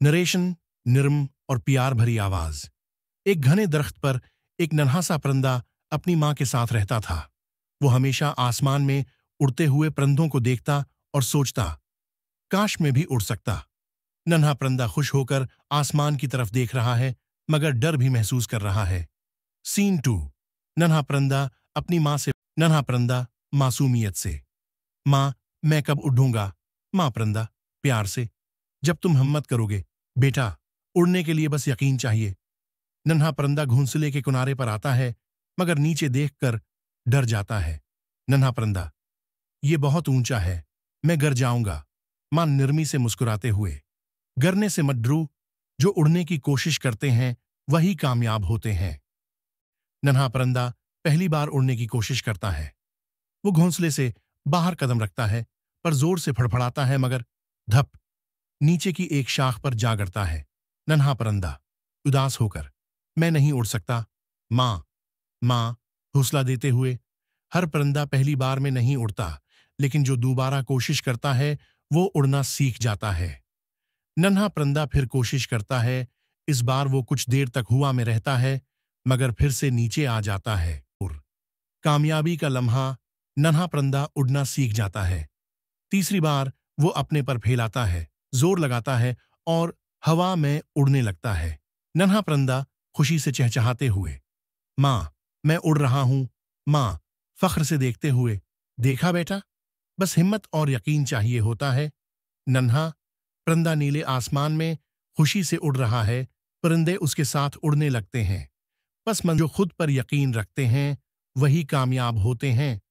Narration, निर्म और प्यार भरी आवाज। एक घने दरख्त पर एक नन्हा सा परिंदा अपनी माँ के साथ रहता था। वो हमेशा आसमान में उड़ते हुए परिंदों को देखता और सोचता, काश मैं भी उड़ सकता। नन्हा परिंदा खुश होकर आसमान की तरफ देख रहा है, मगर डर भी महसूस कर रहा है। सीन 2। नन्हा परिंदा अपनी माँ से। नन्हा परिंदा मासूमियत से, माँ, मैं कब उड़ूंगा? माँ परिंदा प्यार से, जब तुम हिम्मत करोगे बेटा, उड़ने के लिए बस यकीन चाहिए। नन्हा परिंदा घोंसले के किनारे पर आता है, मगर नीचे देखकर डर जाता है। नन्हा परिंदा, ये बहुत ऊंचा है, मैं गिर जाऊंगा। मां निर्मी से मुस्कुराते हुए, गिरने से मत डरो, जो उड़ने की कोशिश करते हैं वही कामयाब होते हैं। नन्हा परिंदा पहली बार उड़ने की कोशिश करता है। वो घोंसले से बाहर कदम रखता है, पर जोर से फड़फड़ाता है, मगर धप, नीचे की एक शाख पर जा गिरता है। नन्हा परिंदा उदास होकर, मैं नहीं उड़ सकता। माँ, माँ, हौसला देते हुए। हर परिंदा पहली बार में नहीं उड़ता, लेकिन जो दोबारा कोशिश करता है वो उड़ना सीख जाता है। नन्हा परिंदा फिर कोशिश करता है। इस बार वो कुछ देर तक हवा में रहता है, मगर फिर से नीचे आ जाता है। और कामयाबी का लम्हा, नन्हा परिंदा उड़ना सीख जाता है। तीसरी बार वो अपने पर फैलाता है, जोर लगाता है और हवा में उड़ने लगता है। नन्हा परिंदा खुशी से चहचहाते हुए, माँ, मैं उड़ रहा हूं। माँ फख्र से देखते हुए, देखा बेटा, बस हिम्मत और यकीन चाहिए होता है। नन्हा परिंदा नीले आसमान में खुशी से उड़ रहा है। परिंदे उसके साथ उड़ने लगते हैं। बस मन जो खुद पर यकीन रखते हैं वही कामयाब होते हैं।